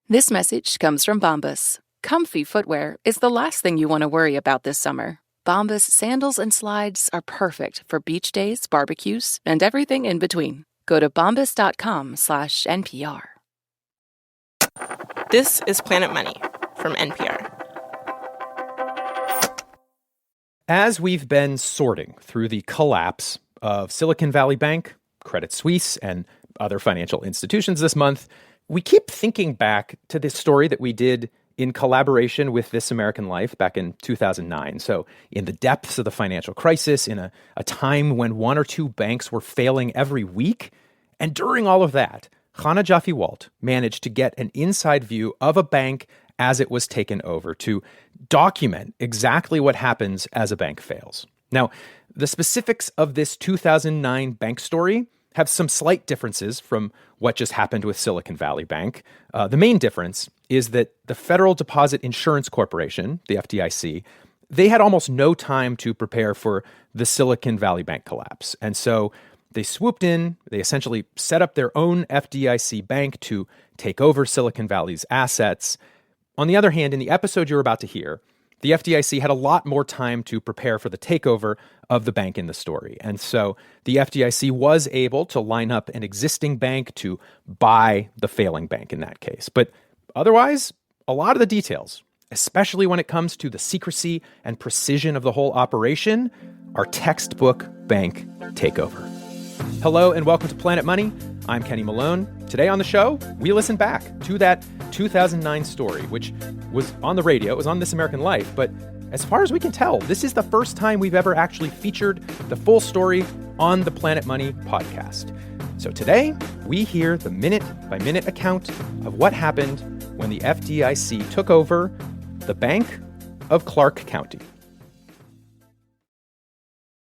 This message comes from Bombas. Comfy footwear is the last thing you want to worry about this summer. Bombas sandals and slides are perfect for beach days, barbecues, and everything in between. Go to bombas.com/NPR. This is Planet Money from NPR. As we've been sorting through the collapse of Silicon Valley Bank, Credit Suisse, and other financial institutions this month, we keep thinking back to this story that we did in collaboration with This American Life back in 2009. So in the depths of the financial crisis, in a time when one or two banks were failing every week. And during all of that, Chana Joffe-Walt managed to get an inside view of a bank as it was taken over to document exactly what happens as a bank fails. Now, the specifics of this 2009 bank story have some slight differences from what just happened with Silicon Valley Bank. The main difference is that the Federal Deposit Insurance Corporation, the FDIC, they had almost no time to prepare for the Silicon Valley Bank collapse. And so they swooped in, they essentially set up their own FDIC bank to take over Silicon Valley's assets. On the other hand, in the episode you're about to hear, the FDIC had a lot more time to prepare for the takeover of the bank in the story. And so the FDIC was able to line up an existing bank to buy the failing bank in that case. But otherwise, a lot of the details, especially when it comes to the secrecy and precision of the whole operation, are textbook bank takeover. Hello and welcome to Planet Money. I'm Kenny Malone. Today on the show, we listen back to that 2009 story, which was on the radio. It was on This American Life. But as far as we can tell, this is the first time we've ever actually featured the full story on the Planet Money podcast. So today, we hear the minute-by-minute account of what happened when the FDIC took over the Bank of Clark County.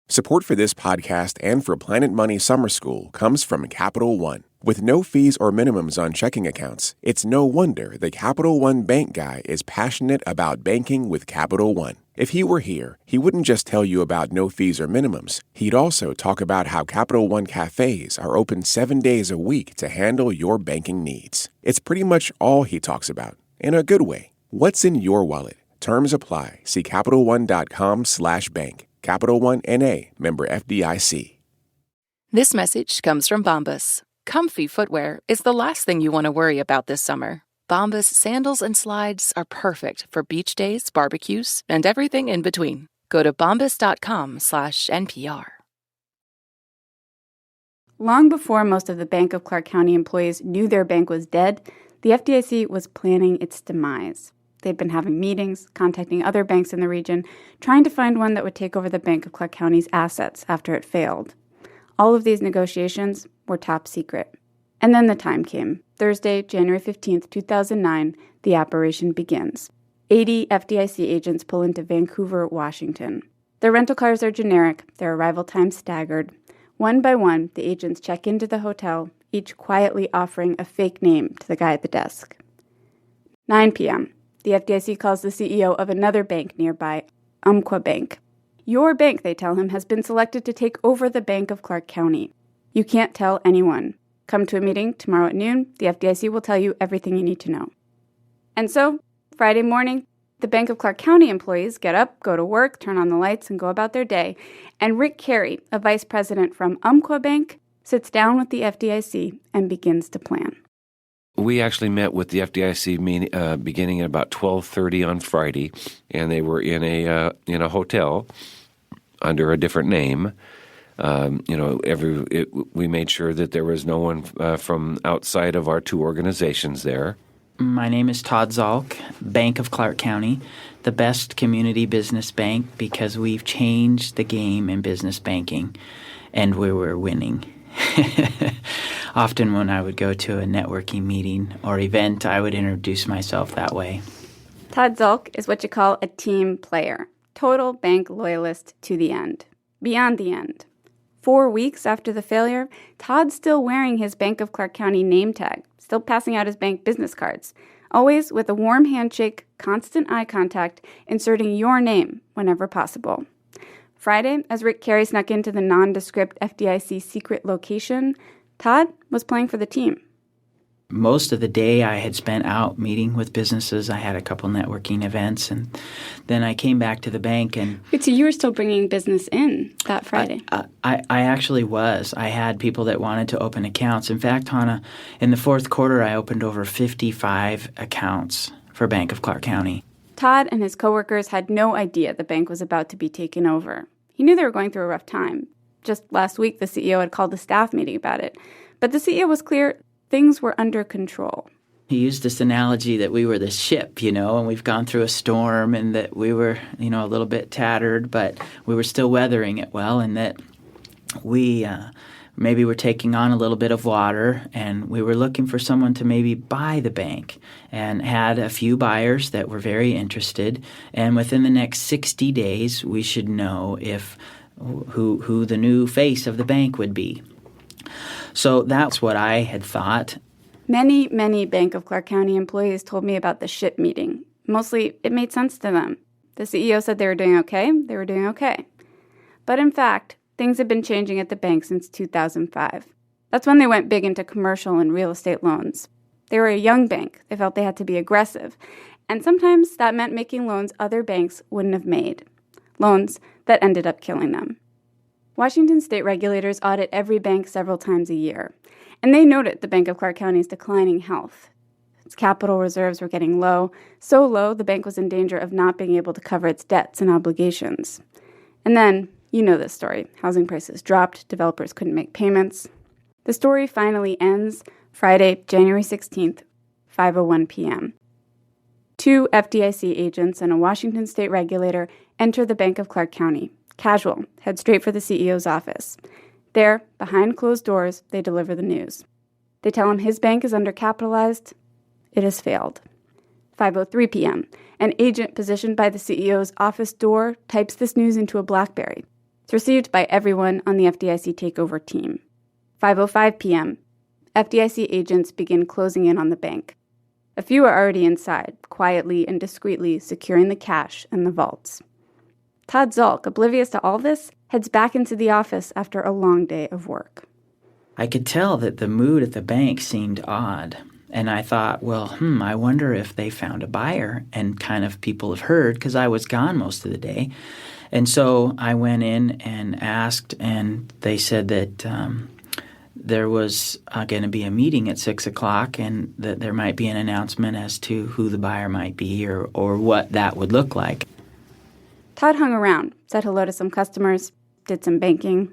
Support for this podcast and for Planet Money Summer School comes from Capital One. With no fees or minimums on checking accounts, it's no wonder the Capital One bank guy is passionate about banking with Capital One. If he were here, he wouldn't just tell you about no fees or minimums. He'd also talk about how Capital One cafes are open 7 days a week to handle your banking needs. It's pretty much all he talks about, in a good way. What's in your wallet? Terms apply. See CapitalOne.com/bank. Capital One N.A., member FDIC. This message comes from Bombas. Comfy footwear is the last thing you want to worry about this summer. Bombas sandals and slides are perfect for beach days, barbecues, and everything in between. Go to bombas.com/NPR. Long before most of the Bank of Clark County employees knew their bank was dead, the FDIC was planning its demise. They'd been having meetings, contacting other banks in the region, trying to find one that would take over the Bank of Clark County's assets after it failed. All of these negotiations were top secret. And then the time came. Thursday, January 15th, 2009, the operation begins. 80 FDIC agents pull into Vancouver, Washington. Their rental cars are generic, their arrival times staggered. One by one, the agents check into the hotel, each quietly offering a fake name to the guy at the desk. 9 p.m. The FDIC calls the CEO of another bank nearby, Umpqua Bank. Your bank, they tell him, has been selected to take over the Bank of Clark County. You can't tell anyone. Come to a meeting tomorrow at noon. The FDIC will tell you everything you need to know. And so, Friday morning, the Bank of Clark County employees get up, go to work, turn on the lights, and go about their day. And Rick Carey, a vice president from Umpqua Bank, sits down with the FDIC and begins to plan. We actually met with the FDIC beginning at about 12:30 on Friday, and they were in a hotel under a different name. We made sure that there was no one from outside of our two organizations there. My name is Todd Zalk, Bank of Clark County, the best community business bank because we've changed the game in business banking, and we were winning. Often when I would go to a networking meeting or event, I would introduce myself that way. Todd Zalk is what you call a team player, total bank loyalist to the end, beyond the end. 4 weeks after the failure, Todd's still wearing his Bank of Clark County name tag, still passing out his bank business cards, always with a warm handshake, constant eye contact, inserting your name whenever possible. Friday, as Rick Carey snuck into the nondescript FDIC secret location, Todd was playing for the team. Most of the day I had spent out meeting with businesses. I had a couple networking events, and then I came back to the bank. And Wait, so you were still bringing business in that Friday? I actually was. I had people that wanted to open accounts. In fact, Chana, in the fourth quarter, I opened over 55 accounts for Bank of Clark County. Todd and his coworkers had no idea the bank was about to be taken over. He knew they were going through a rough time. Just last week, the CEO had called a staff meeting about it. But the CEO was clear things were under control. He used this analogy that we were the ship, and we've gone through a storm, and that we were, a little bit tattered, but we were still weathering it well, and that we maybe were taking on a little bit of water, and we were looking for someone to maybe buy the bank, and had a few buyers that were very interested, and within the next 60 days, we should know who the new face of the bank would be. So that's what I had thought. Many, many Bank of Clark County employees told me about the ship meeting. Mostly, it made sense to them. The CEO said they were doing okay. They were doing okay. But in fact, things had been changing at the bank since 2005. That's when they went big into commercial and real estate loans. They were a young bank. They felt they had to be aggressive. And sometimes that meant making loans other banks wouldn't have made. Loans that ended up killing them. Washington state regulators audit every bank several times a year, and they noted the Bank of Clark County's declining health. Its capital reserves were getting low, so low the bank was in danger of not being able to cover its debts and obligations. And then, you know this story. Housing prices dropped, developers couldn't make payments. The story finally ends Friday, January 16th, 5:01 p.m. 2 FDIC agents and a Washington state regulator enter the Bank of Clark County. Casual, head straight for the CEO's office. There, behind closed doors, they deliver the news. They tell him his bank is undercapitalized. It has failed. 5:03 p.m. An agent positioned by the CEO's office door types this news into a BlackBerry. It's received by everyone on the FDIC takeover team. 5:05 p.m. FDIC agents begin closing in on the bank. A few are already inside, quietly and discreetly securing the cash and the vaults. Todd Zalk, oblivious to all this, heads back into the office after a long day of work. I could tell that the mood at the bank seemed odd. And I thought, well, I wonder if they found a buyer. And kind of people have heard, because I was gone most of the day. And so I went in and asked, and they said that there was going to be a meeting at 6 o'clock, and that there might be an announcement as to who the buyer might be or what that would look like. Todd hung around, said hello to some customers, did some banking.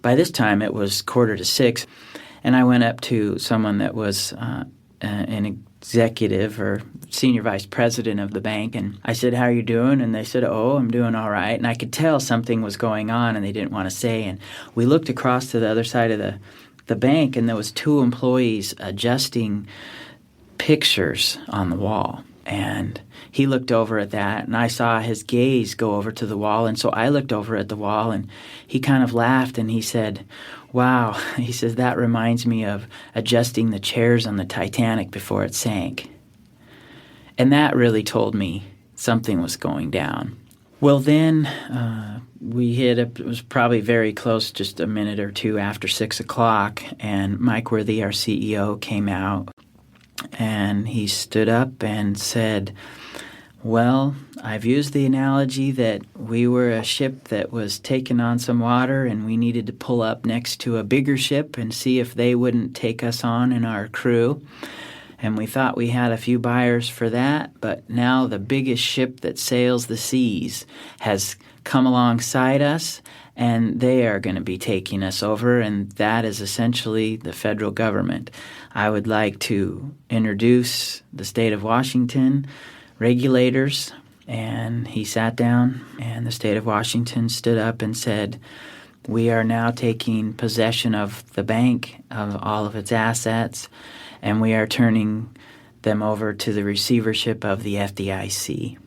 By this time, it was 5:45, and I went up to someone that was an executive or senior vice president of the bank, and I said, "How are you doing?" And they said, "Oh, I'm doing all right." And I could tell something was going on, and they didn't want to say. And we looked across to the other side of the bank, and there was 2 employees adjusting pictures on the wall. And he looked over at that, and I saw his gaze go over to the wall. And so I looked over at the wall, and he kind of laughed, and he said, "Wow," he says, "that reminds me of adjusting the chairs on the Titanic before it sank." And that really told me something was going down. Well, then it was probably very close, just a minute or two after 6 o'clock, and Mike Worthy, our CEO, came out. And he stood up and said, "Well, I've used the analogy that we were a ship that was taking on some water, and we needed to pull up next to a bigger ship and see if they wouldn't take us on in our crew. And we thought we had a few buyers for that, but now the biggest ship that sails the seas has come alongside us, and they are going to be taking us over, and that is essentially the federal government. I would like to introduce the state of Washington regulators." And he sat down, and the state of Washington stood up and said, "We are now taking possession of the bank, of all of its assets, and we are turning them over to the receivership of the FDIC."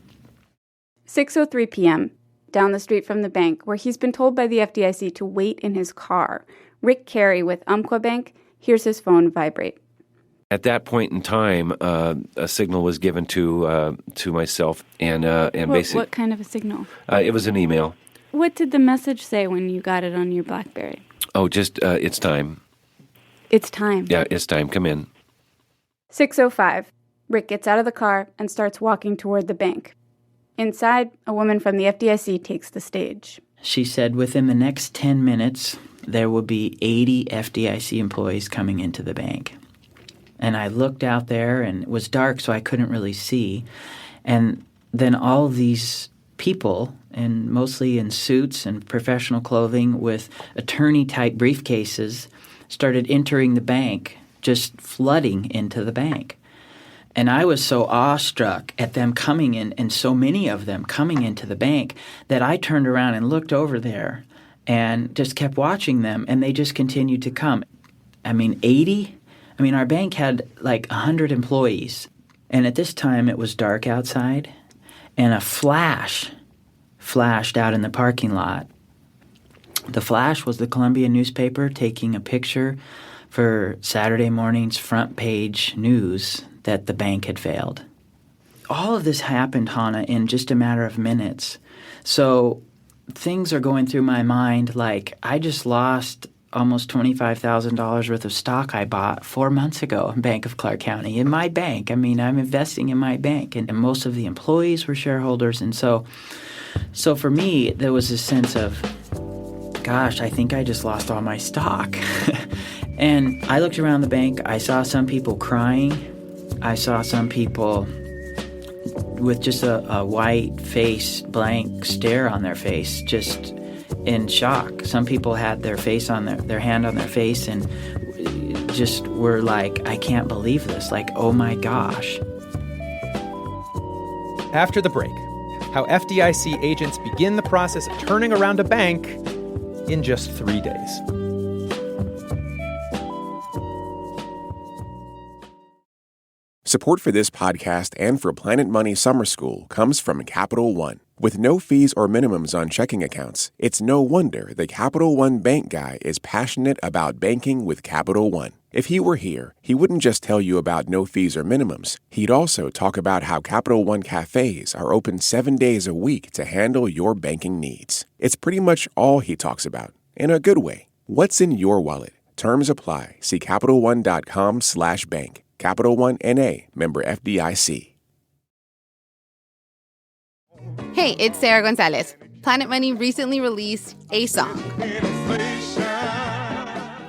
6:03 p.m., down the street from the bank, where he's been told by the FDIC to wait in his car, Rick Carey with Umpqua Bank hears his phone vibrate. At that point in time, a signal was given to myself, and basically, What kind of a signal? It was an email. What did the message say when you got it on your BlackBerry? Oh, just it's time. It's time. Yeah, it's time. Come in. 6:05. Rick gets out of the car and starts walking toward the bank. Inside, a woman from the FDIC takes the stage. She said within the next 10 minutes, there will be 80 FDIC employees coming into the bank. And I looked out there, and it was dark, so I couldn't really see. And then all of these people, and mostly in suits and professional clothing with attorney-type briefcases, started entering the bank, just flooding into the bank. And I was so awestruck at them coming in, and so many of them coming into the bank, that I turned around and looked over there and just kept watching them, and they just continued to come. 80? Our bank had like 100 employees. And at this time, it was dark outside, and a flash flashed out in the parking lot. The flash was the Columbia newspaper taking a picture for Saturday morning's front page news that the bank had failed. All of this happened, Hannah, in just a matter of minutes. So things are going through my mind like I just lost almost $25,000 worth of stock I bought 4 months ago in Bank of Clark County, in my bank. I'm investing in my bank, and most of the employees were shareholders. And so for me, there was a sense of, gosh, I think I just lost all my stock. And I looked around the bank. I saw some people crying. I saw some people with just a white face, blank stare on their face, just in shock. Some people had their face on their hand on their face and just were like, I can't believe this. Like, oh my gosh. After the break, how FDIC agents begin the process of turning around a bank in just 3 days. Support for this podcast and for Planet Money Summer School comes from Capital One. With no fees or minimums on checking accounts, it's no wonder the Capital One bank guy is passionate about banking with Capital One. If he were here, he wouldn't just tell you about no fees or minimums. He'd also talk about how Capital One cafes are open 7 days a week to handle your banking needs. It's pretty much all he talks about, in a good way. What's in your wallet? Terms apply. See CapitalOne.com/bank. Capital One N.A., member FDIC. Hey, it's Sarah Gonzalez. Planet Money recently released a song.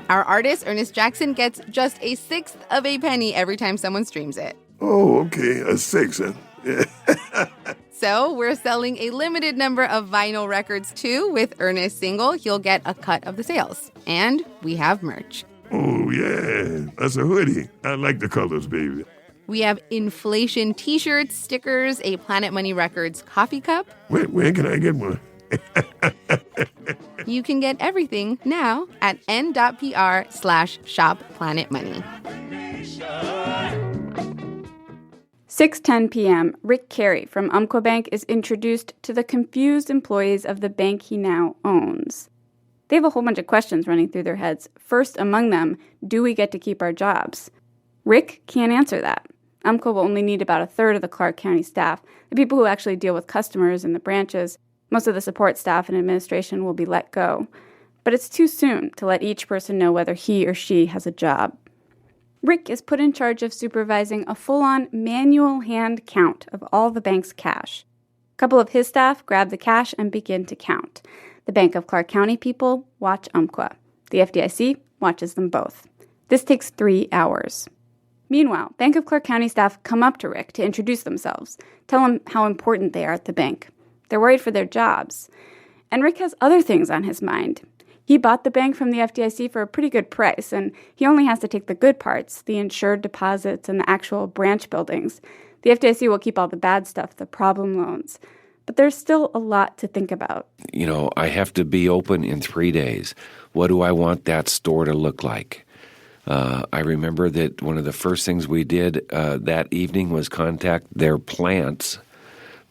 Our artist, Ernest Jackson, gets just a sixth of a penny every time someone streams it. Oh, okay, a sixth. Yeah. So we're selling a limited number of vinyl records, too. With Ernest's single, you'll get a cut of the sales. And we have merch. Oh, yeah, that's a hoodie. I like the colors, baby. We have inflation t-shirts, stickers, a Planet Money Records coffee cup. Where can I get one? You can get everything now at n.pr/shopplanetmoney. 6:10 p.m., Rick Carey from Umpqua Bank is introduced to the confused employees of the bank he now owns. They have a whole bunch of questions running through their heads. First among them, do we get to keep our jobs? Rick can't answer that. Umpqua will only need about a third of the Clark County staff, the people who actually deal with customers in the branches. Most of the support staff and administration will be let go. But it's too soon to let each person know whether he or she has a job. Rick is put in charge of supervising a full-on manual hand count of all the bank's cash. A couple of his staff grab the cash and begin to count. The Bank of Clark County people watch Umpqua. The FDIC watches them both. This takes 3 hours. Meanwhile, Bank of Clark County staff come up to Rick to introduce themselves, tell him how important they are at the bank. They're worried for their jobs. And Rick has other things on his mind. He bought the bank from the FDIC for a pretty good price, and he only has to take the good parts, the insured deposits and the actual branch buildings. The FDIC will keep all the bad stuff, the problem loans. But there's still a lot to think about. I have to be open in 3 days. What do I want that store to look like? I remember that one of the first things we did that evening was contact their plants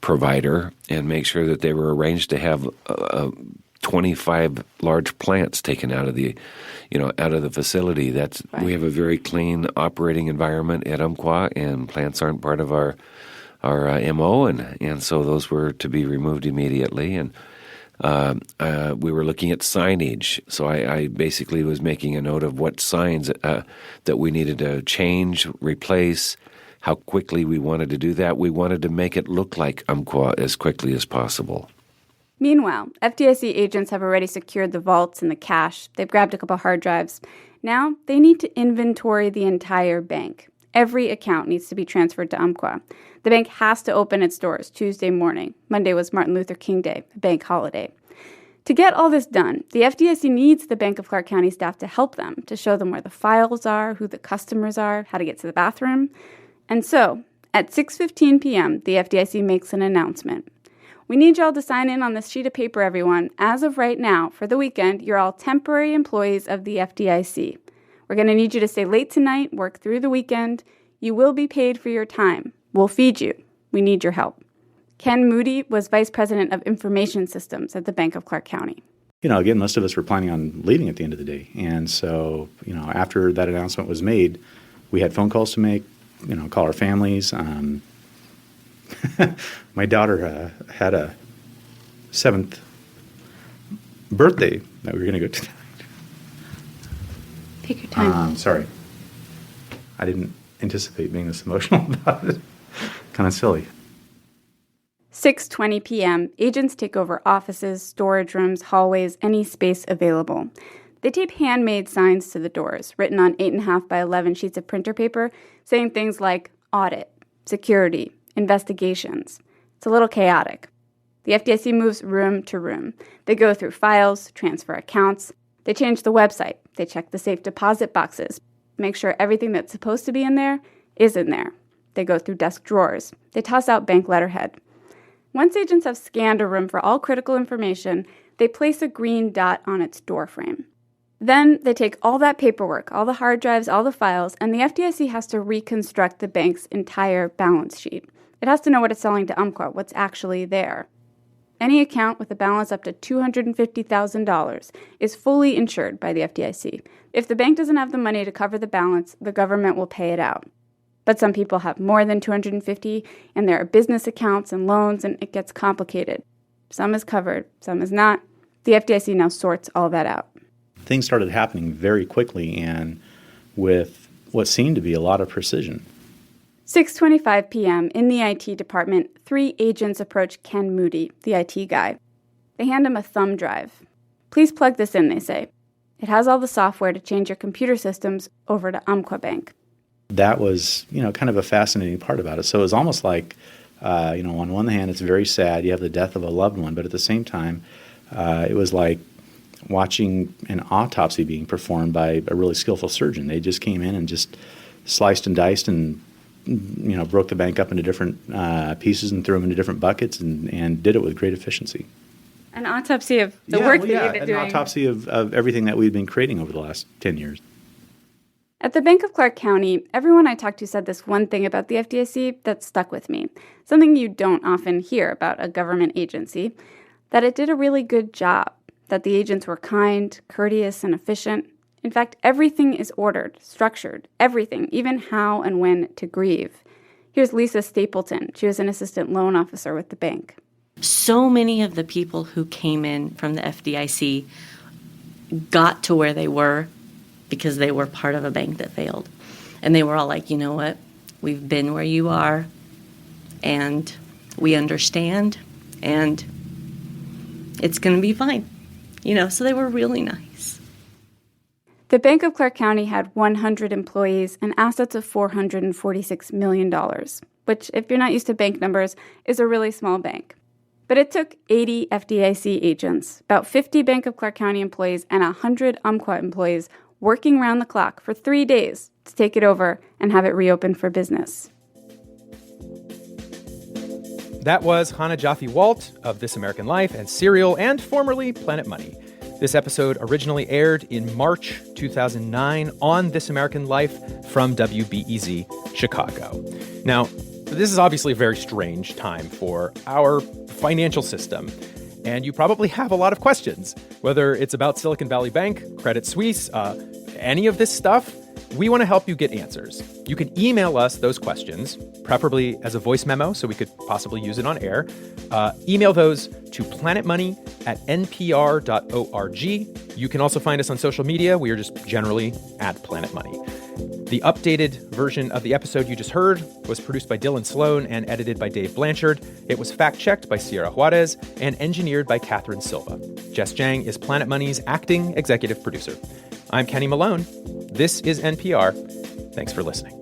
provider and make sure that they were arranged to have 25 large plants taken out of the facility. Right. We have a very clean operating environment at Umpqua, and plants aren't part of our MO, and so those were to be removed immediately. And We were looking at signage. So I basically was making a note of what signs that we needed to change, replace, how quickly we wanted to do that. We wanted to make it look like Umpqua as quickly as possible. Meanwhile, FDIC agents have already secured the vaults and the cash. They've grabbed a couple hard drives. Now they need to inventory the entire bank. Every account needs to be transferred to Umpqua. The bank has to open its doors Tuesday morning. Monday was Martin Luther King Day, a bank holiday. To get all this done, the FDIC needs the Bank of Clark County staff to help them, to show them where the files are, who the customers are, how to get to the bathroom. And so, at 6:15 p.m., the FDIC makes an announcement. We need y'all to sign in on this sheet of paper, everyone. As of right now, for the weekend, you're all temporary employees of the FDIC. We're going to need you to stay late tonight, work through the weekend. You will be paid for your time. We'll feed you. We need your help. Ken Moody was Vice President of Information Systems at the Bank of Clark County. Again, most of us were planning on leaving at the end of the day. And so, after that announcement was made, we had phone calls to make, call our families. My daughter had a 7th birthday that we were going to go to tonight. Take your time. Sorry. I didn't anticipate being this emotional about it. Kind of silly. 6:20 p.m., agents take over offices, storage rooms, hallways, any space available. They tape handmade signs to the doors, written on 8.5 by 11 sheets of printer paper, saying things like audit, security, investigations. It's a little chaotic. The FDIC moves room to room. They go through files, transfer accounts. They change the website. They check the safe deposit boxes, make sure everything that's supposed to be in there is in there. They go through desk drawers. They toss out bank letterhead. Once agents have scanned a room for all critical information, they place a green dot on its doorframe. Then they take all that paperwork, all the hard drives, all the files, and the FDIC has to reconstruct the bank's entire balance sheet. It has to know what it's selling to Umpqua, what's actually there. Any account with a balance up to $250,000 is fully insured by the FDIC. If the bank doesn't have the money to cover the balance, the government will pay it out. But some people have more than $250,000, and there are business accounts and loans, and it gets complicated. Some is covered, some is not. The FDIC now sorts all that out. Things started happening very quickly and with what seemed to be a lot of precision. 6:25 p.m. in the IT department, 3 agents approach Ken Moody, the IT guy. They hand him a thumb drive. Please plug this in, they say. It has all the software to change your computer systems over to Umpqua Bank. That was, kind of a fascinating part about it. So it was almost like, on one hand, it's very sad. You have the death of a loved one, but at the same time, it was like watching an autopsy being performed by a really skillful surgeon. They just came in and just sliced and diced and broke the bank up into different pieces and threw them into different buckets and did it with great efficiency. An autopsy of the work that you've been doing. An autopsy of everything that we've been creating over the last 10 years. At the Bank of Clark County, everyone I talked to said this one thing about the FDIC that stuck with me, something you don't often hear about a government agency, that it did a really good job, that the agents were kind, courteous, and efficient. In fact, everything is ordered, structured, everything, even how and when to grieve. Here's Lisa Stapleton. She was an assistant loan officer with the bank. So many of the people who came in from the FDIC got to where they were because they were part of a bank that failed. And they were all like, you know what, we've been where you are, and we understand, and it's going to be fine. So they were really nice. The Bank of Clark County had 100 employees and assets of $446 million, which, if you're not used to bank numbers, is a really small bank. But it took 80 FDIC agents, about 50 Bank of Clark County employees, and 100 Umpqua employees working around the clock for 3 days to take it over and have it reopened for business. That was Chana Joffe-Walt of This American Life and Serial and formerly Planet Money. This episode originally aired in March 2009 on This American Life from WBEZ Chicago. Now, this is obviously a very strange time for our financial system, and you probably have a lot of questions, whether it's about Silicon Valley Bank, Credit Suisse, any of this stuff. We want to help you get answers. You can email us those questions, preferably as a voice memo so we could possibly use it on air. Email those to planetmoney@npr.org. You can also find us on social media. We are just generally at Planet Money. The updated version of the episode you just heard was produced by Dylan Sloan and edited by Dave Blanchard. It was fact-checked by Sierra Juarez and engineered by Katherine Silva. Jess Jiang is Planet Money's acting executive producer. I'm Kenny Malone. This is NPR. Thanks for listening.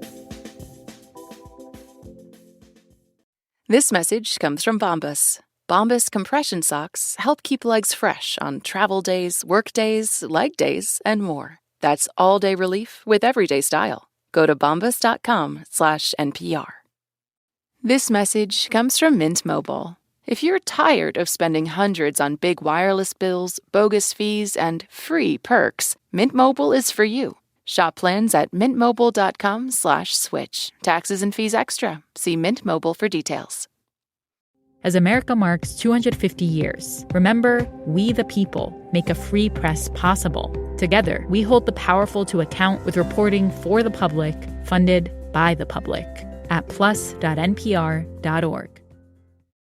This message comes from Bombas. Bombas compression socks help keep legs fresh on travel days, work days, leg days, and more. That's all-day relief with everyday style. Go to bombas.com/NPR. This message comes from Mint Mobile. If you're tired of spending hundreds on big wireless bills, bogus fees, and free perks, Mint Mobile is for you. Shop plans at mintmobile.com/switch. Taxes and fees extra. See Mint Mobile for details. As America marks 250 years, remember, we the people make a free press possible. Together, we hold the powerful to account with reporting for the public, funded by the public at plus.npr.org.